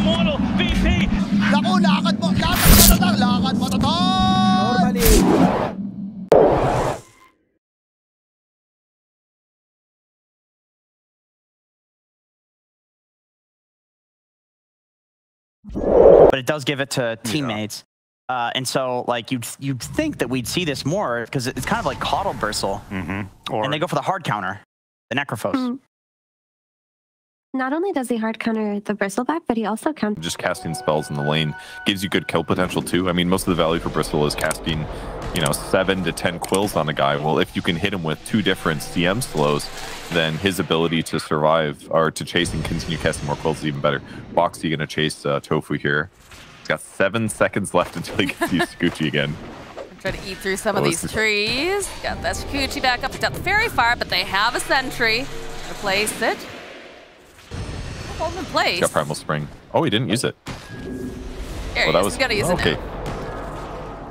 Immortal VP. Naku, lakad mo to. Normally. But it does give it to teammates. And so, like, you'd think that we'd see this more because it's kind of like coddle Bristle. And they go for the hard counter, the Necrophos. Not only does he hard counter the Bristleback, but he also counters. Just casting spells in the lane gives you good kill potential too. I mean, most of the value for Bristle is casting, 7 to 10 quills on a guy. Well, if you can hit him with 2 different CM slows, then his ability to survive or to chase and continue casting more quills is even better. Boxy gonna chase Tofu here. He's got 7 seconds left until he gets used to Gucci again. Try to eat through some of these trees. Got that Gucci back up. Picked up the Fairy Fire, but they have a sentry. Replace it. Hold in place. He's got Primal Spring. Oh, he didn't use it. There he is. He's gonna use it now.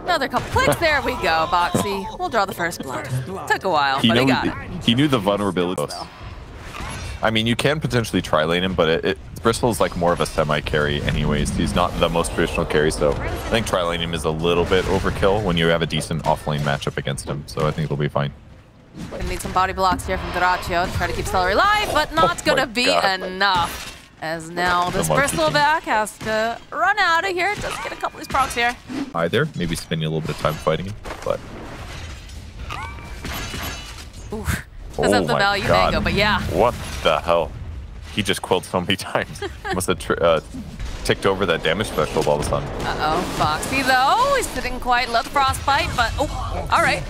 Another couple clicks. There we go, Boxy. We'll draw the first blood. Took a while, but he got it. He knew the vulnerability. I mean, you can potentially tri-lane him, but Bristle's like more of a semi-carry anyways. He's not the most traditional carry, so I think tri-laning him is a little bit overkill when you have a decent off-lane matchup against him, so I think it'll be fine. Gonna need some body blocks here from Doraccio to try to keep Celery alive, but not gonna be enough. As now this Bristleback has to run out of here. Does get a couple of these procs here. Either, maybe spend you a little bit of time fighting him, but... Ooh, does have the value mango, but yeah. What the hell? He just quilled so many times. Must have ticked over that damage threshold all of a sudden. Uh-oh, Foxy though, he's sitting quite low, the frostbite, but all right.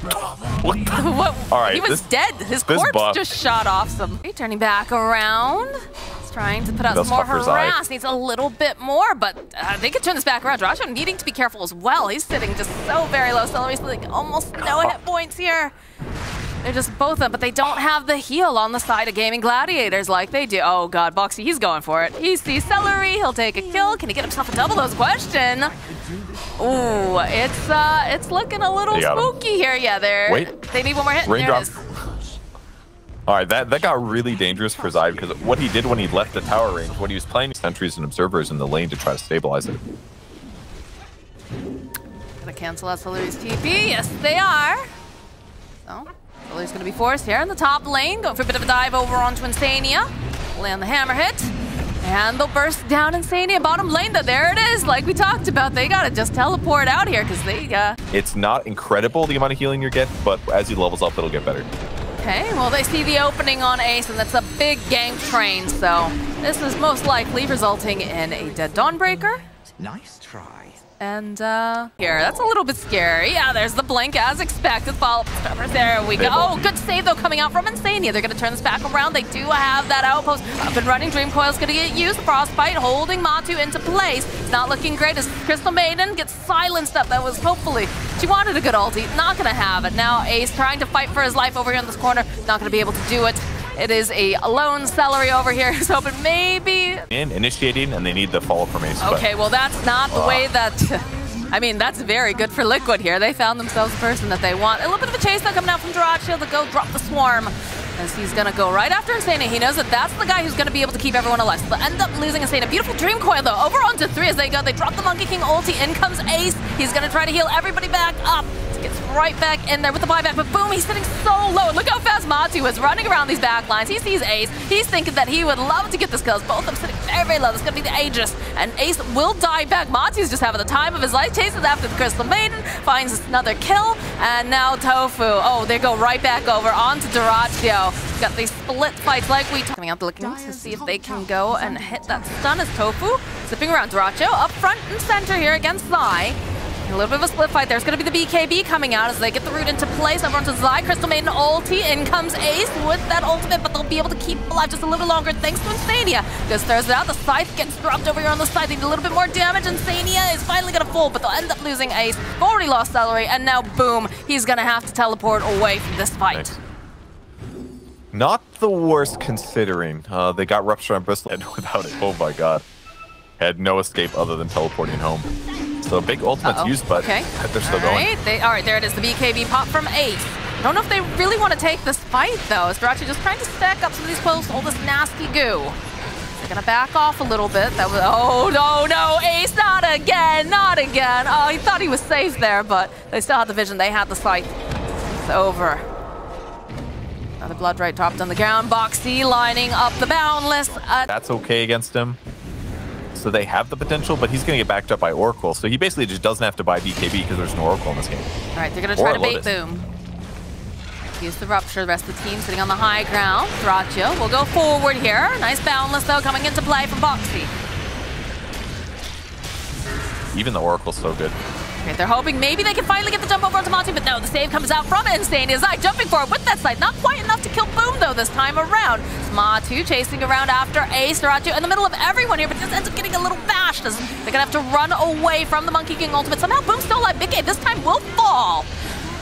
What? All right, he was dead. His corpse just shot off some. Turning back around. He's trying to put out some more harass. Needs a little bit more, but they could turn this back around. Doraccio needing to be careful as well. He's sitting just so very low. Celery's like almost no hit points here. They're just both of them, but they don't have the heal on the side of Gaimin Gladiators like they do. Oh god, Boxy, he's going for it. He sees Celery, he'll take a kill. Can he get himself a double? That's a question. Ooh, it's looking a little spooky here. Yeah, they need one more hit. Raindrop. All right, that got really dangerous for Zai because what he did when he left the tower range, when he was playing sentries and observers in the lane to try to stabilize it. Gonna cancel out Celery's TP. Yes, they are. So. Celery's going to be forced here in the top lane. Going for a bit of a dive over onto Insania. Land the hammer hit. And they'll burst down Insania bottom lane. There it is. Like we talked about, they got to just teleport out here because they... It's not incredible the amount of healing you get, but as he levels up, it'll get better. Okay, well, they see the opening on Ace, and that's a big gank train. So this is most likely resulting in a dead Dawnbreaker. Nice try. And here, that's a little bit scary. Yeah, there's the blink as expected. Follow-up stuffers. There we go. Oh, good save though coming out from Insania. They're gonna turn this back around. They do have that outpost up and running. Dream Coil's gonna get used. Frostbite holding Matu into place. It's not looking great as Crystal Maiden gets silenced up. That was hopefully, she wanted a good ulti. Not gonna have it. Now Ace trying to fight for his life over here in this corner. Not gonna be able to do it. It is a lone Celery over here who's hoping maybe... Initiating, and they need the follow from Ace. Okay, well that's not the way that... I mean, that's very good for Liquid here. They found themselves the person that they want. A little bit of a chase though coming out from Doraccio to go drop the swarm. As he's gonna go right after Insania. He knows that that's the guy who's gonna be able to keep everyone alive. So they'll end up losing Insania. Beautiful Dream Coil though. Over onto 3 as they go. They drop the Monkey King ulti. In comes Ace. He's gonna try to heal everybody back up. Gets right back in there with the buyback, but boom, he's sitting so low. And look how fast Matu is running around these back lines. He sees Ace. He's thinking that he would love to get this kills. Both of them sitting very, very low. This is going to be the Aegis. And Ace will die back. Matu's just having the time of his life. Chases after the Crystal Maiden. Finds another kill. And now Tofu. Oh, they go right back over onto Doraccio. Got these split fights like we coming out looking to see if they can go and hit that stun as Tofu. Zipping around Doraccio up front and center here against Zai. A little bit of a split fight. There's going to be the BKB coming out as they get the root into place. Over onto Zai. Crystal Maiden ulti. In comes Ace with that ultimate, but they'll be able to keep alive just a little longer thanks to Insania. Just throws it out. The scythe gets dropped over here on the side. They need a little bit more damage. Insania is finally going to fall, but they'll end up losing Ace. Already lost Celery, and now boom, he's going to have to teleport away from this fight. Nice. Not the worst considering. They got Rupture on Bristol without it. Oh my god. Had no escape other than teleporting home. So big ultimate's used, but they're still going. All right, there it is. The BKB pop from Ace. I don't know if they really want to take this fight, though. Is Doraccio just trying to stack up some of these quills, all this nasty goo. They're gonna back off a little bit. That was, oh, no, Ace, not again, not again. Oh, he thought he was safe there, but they still had the vision. They had the sight. It's over. Another blood right dropped on the ground. Boxy lining up the Boundless. That's okay against him. So they have the potential, but he's going to get backed up by Oracle. So he basically just doesn't have to buy BKB because there's no Oracle in this game. All right, they're going to try to bait Boom. Use the Rupture. The rest of the team sitting on the high ground. Thracho will go forward here. Nice Boundless, though, coming into play from Boxy. Even the Oracle's so good. Okay, they're hoping maybe they can finally get the jump over onto Matu, but no, the save comes out from Insane. Zai jumping for it with that sight. Not quite enough to kill Boom, though, this time around. It's Matu chasing around after Ace. Thracho in the middle of everyone here, but just ends up getting a little bashed as they're going to have to run away from the Monkey King ultimate. Somehow Boom still alive. Big A this time will fall.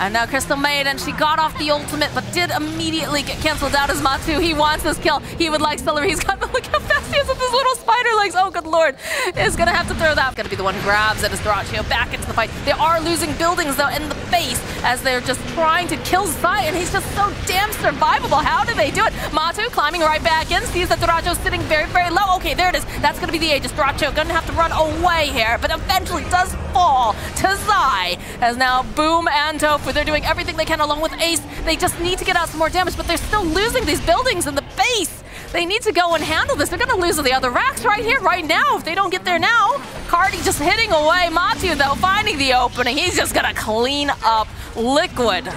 And now Crystal Maiden, she got off the ultimate, but did immediately get canceled out as Matu. He wants this kill. He would like Celery. He's got, look how fast he is with his little spider legs. Oh, good lord. Is going to have to throw that. Going to be the one who grabs it as Thracho back into the fight. They are losing buildings, though, in the base as they're just trying to kill Zai, and he's just so damn survivable. How do they do it? Matu climbing right back in, sees that Thracho's sitting very, very low. Okay, there it is. That's going to be the Aegis. Thracho going to have to run away here, but eventually does fall to Zai, as now Boom and Tofu, they're doing everything they can along with Ace. They just need to get out some more damage, but they're still losing these buildings in the base. They need to go and handle this. They're going to lose the other racks right here, right now, if they don't get there now. Cardi just hitting away. Matu, though, finding the opening. He's just going to clean up Liquid.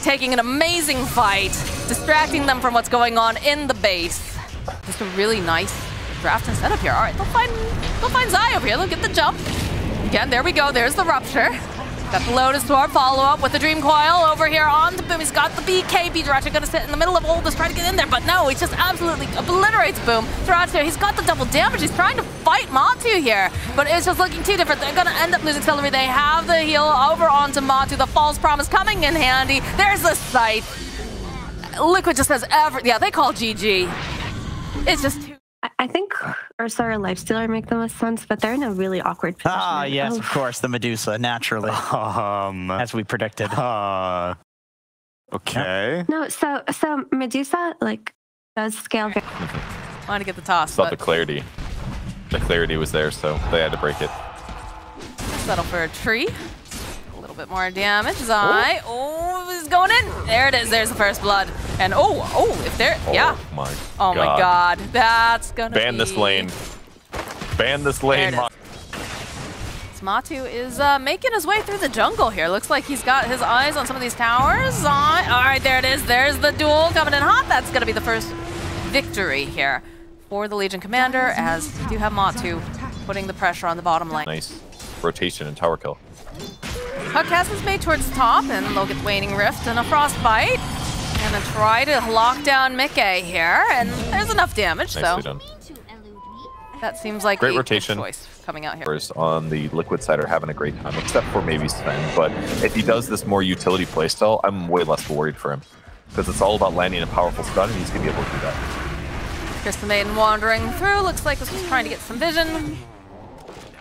Taking an amazing fight, distracting them from what's going on in the base. Just a really nice draft and setup here. All right, they'll find Zai over here. They'll get the jump. Again, there we go. There's the Rupture. Got the Lotus Storm follow-up with the Dream Coil over here on to Boom. He's got the BKB. Thracho gonna sit in the middle of Oldest, trying to get in there, but no, he just absolutely obliterates Boom. Thracho, he's got the double damage. He's trying to fight Matu here, but it's just looking too different. They're gonna end up losing Celery. They have the heal over onto Matu. The False Promise coming in handy. There's the sight. Liquid just has yeah, they call GG. It's just too... I think Ursa or Lifestealer make the most sense, but they're in a really awkward position. Ah, yes, of course, the Medusa, naturally. As we predicted. Okay. No, so Medusa, like, does scale very... Want to get the toss, Saw the clarity. The clarity was there, so they had to break it. Settle for a tree. A little bit more damage. Zai. Oh, he's going in. There it is. There's the first blood. And if there, yeah. Oh my god. That's gonna ban this lane. Ban this lane. Matu is making his way through the jungle here. Looks like he's got his eyes on some of these towers. All right, there it is. There's the duel coming in hot. That's gonna be the first victory here for the Legion Commander, as we do have Matu putting the pressure on the bottom lane. Nice rotation and tower kill. Hugcast is made towards the top, and they'll get Waning Rift and a Frostbite. Gonna try to lock down Mickey here, and there's enough damage, so done. That seems like great a rotation. Good choice coming out here. On the Liquid side are having a great time, except for maybe Sven. But if he does this more utility playstyle, I'm way less worried for him, because it's all about landing a powerful stun, and he's gonna be able to do that. Crystal Maiden wandering through. Looks like this was trying to get some vision.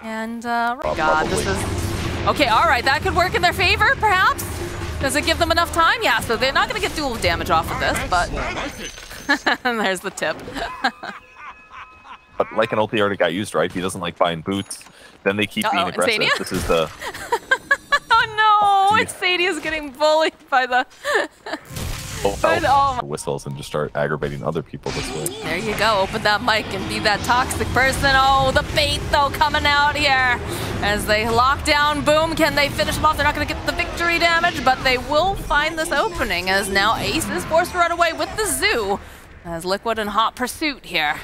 And God, this is okay. All right, that could work in their favor, perhaps. Does it give them enough time? Yeah, so they're not going to get dual damage off of this, but and there's the tip. But like an ulti already got used, right? He doesn't like buying boots. Then they keep being aggressive. Insania? This is the... Oh no, Insania's getting bullied by the... whistles and just start aggravating other people this way. There you go. Open that mic and be that toxic person. Oh, the bait, though, coming out here. As they lock down Boom, can they finish him off? They're not going to get the victory damage, but they will find this opening, as now Ace is forced to run away with the Zoo, as Liquid in hot pursuit here.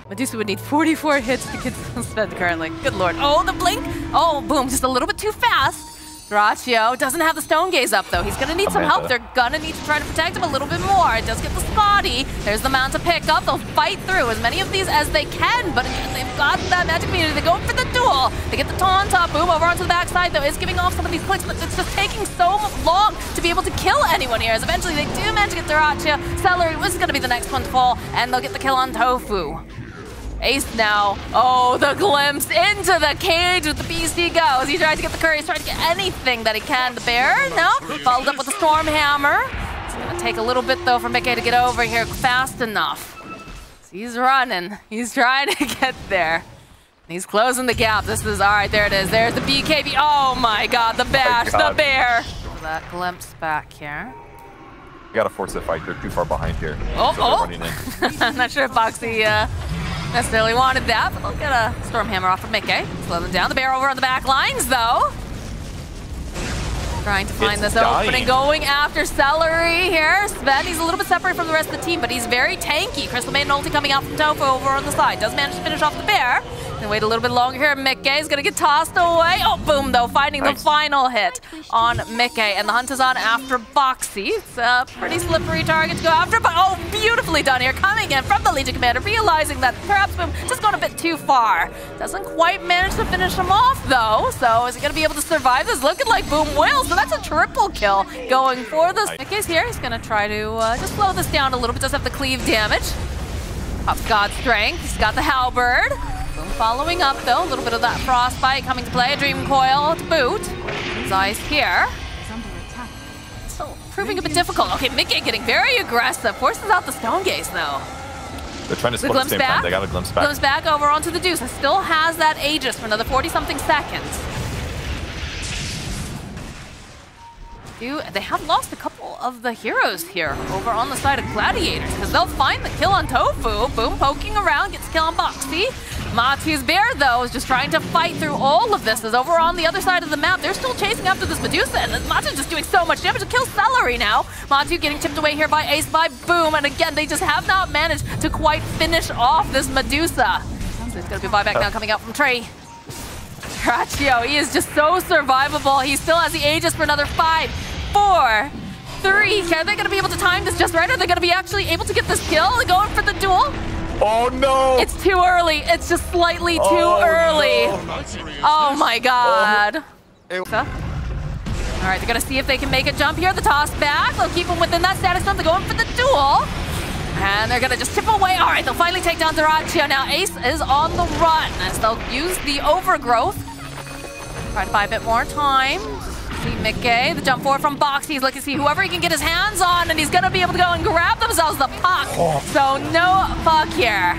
Medusa would need 44 hits to get spent currently. Good lord. Oh, the blink. Oh, Boom, just a little bit too fast. Thracho doesn't have the Stone Gaze up, though. He's going to need some help. They're going to need to try to protect him a little bit more. It does get the Spotty. There's the Mount to pick up. They'll fight through as many of these as they can, but again, they've got that magic immunity. They go for the duel. They get the taunt up. Boom over onto the backside, though. It's giving off some of these clicks, but it's just taking so long to be able to kill anyone here, as eventually they do manage to get Thracho. Celery was going to be the next one to fall, and they'll get the kill on Tofu. Ace now. Oh, the glimpse into the cage with the BC goes. He tries to get the curry. He's trying to get anything that he can. The bear, no. Followed up with the Storm Hammer. It's going to take a little bit, though, for Mickey to get over here fast enough. He's running. He's trying to get there. He's closing the gap. This is, all right, there it is. There's the BKB. Oh my God, the bash, the bear. That glimpse back here. You gotta force the fight. They're too far behind here. Oh, so running in. I'm not sure if Boxy necessarily wanted that, but they'll get a Stormhammer off of Mickey. Slow them down. The bear over on the back lines, though. Trying to find this opening, going after Celery here. Sven, he's a little bit separate from the rest of the team, but he's very tanky. Crystal Maiden ulti coming out from Tofu over on the side. Does manage to finish off the bear. Then wait a little bit longer here. Mickey's gonna get tossed away. Oh, boom, though, finding the final hit on Mickey. And the hunt is on after Boxy. It's a pretty slippery target to go after, but oh, beautifully done here. Coming in from the Legion Commander, realizing that perhaps Boom just gone a bit too far. Doesn't quite manage to finish him off, though. So is he gonna be able to survive this? Looking like Boom will. So that's a triple kill going for this. Mickey's here. He's gonna try to just slow this down a little bit. Does have the cleave damage. Up God's strength. He's got the halberd. Boom following up, though. A little bit of that frostbite coming to play. A dream coil to boot. His eyes here. Still proving a bit difficult. Okay, Mickey getting very aggressive. Forces out the stone gaze, though. They're trying to split at the same time. They got a glimpse back. Glimpse back over onto the Deuce. It still has that Aegis for another 40-something seconds. They have lost a couple of the heroes here over on the side of Gladiators because they'll find the kill on Tofu. Boom, poking around, gets kill on Boxy. Matu's bear, though, is just trying to fight through all of this. As over on the other side of the map, they're still chasing after this Medusa, and Matu's just doing so much damage to kill Celery now. Matu getting tipped away here by Ace by Boom, and again, they just have not managed to quite finish off this Medusa. So it's going to be a buyback now coming out from Trey. Braccio, he is just so survivable. He still has the Aegis for another 5, 4, 3. Are they going to be able to time this just right? Are they going to be actually able to get this kill? Going for the duel? Oh no! It's too early. It's just slightly too early. No. Oh my God. All right, they're going to see if they can make a jump here. The toss back. They'll keep them within that status zone. They're going for the duel. And they're going to just tip away. All right, they'll finally take down Duraccio. Now Ace is on the run as they'll use the overgrowth. Try to buy a bit more time. See Mickey, the jump forward from Boxy. He's looking to see whoever he can get his hands on, and he's going to be able to go and grab themselves the puck. So no puck here.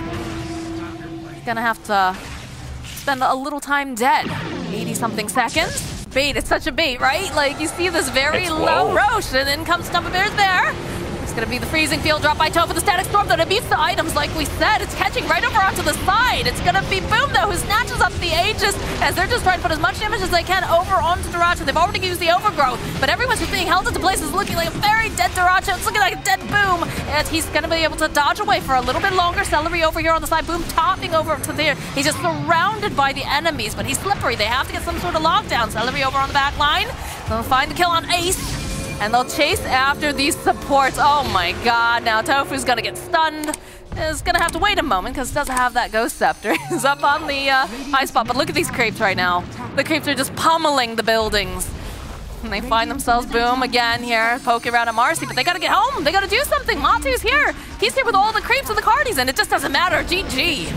He's going to have to spend a little time dead. 80-something seconds. Bait, it's such a bait, right? Like, you see this very low Roche, and in comes Stumpa Bears there. It's going to be the freezing field drop by Tofu, the static storm, though. It beats the items, like we said. It's catching right over onto the side. It's going to be Boom, though, who snatches up the Aegis as they're just trying to put as much damage as they can over onto Duracho. They've already used the overgrowth, but everyone's just being held into place. It's looking like a very dead Duracho. It's looking like a dead Boom, and he's going to be able to dodge away for a little bit longer. Celery over here on the side. Boom topping over to there. He's just surrounded by the enemies, but he's slippery. They have to get some sort of lockdown. Celery over on the back line. They'll find the kill on Ace. And they'll chase after these supports. Oh my God, now Tofu's gonna get stunned. Is gonna have to wait a moment because it doesn't have that Ghost Scepter. He's up on the high spot, but look at these creeps right now. The creeps are just pummeling the buildings. And they find themselves Boom again here, poking around at Marcy, but they gotta get home. They gotta do something. Matu's here. He's here with all the creeps and the cardies, and it just doesn't matter. GG.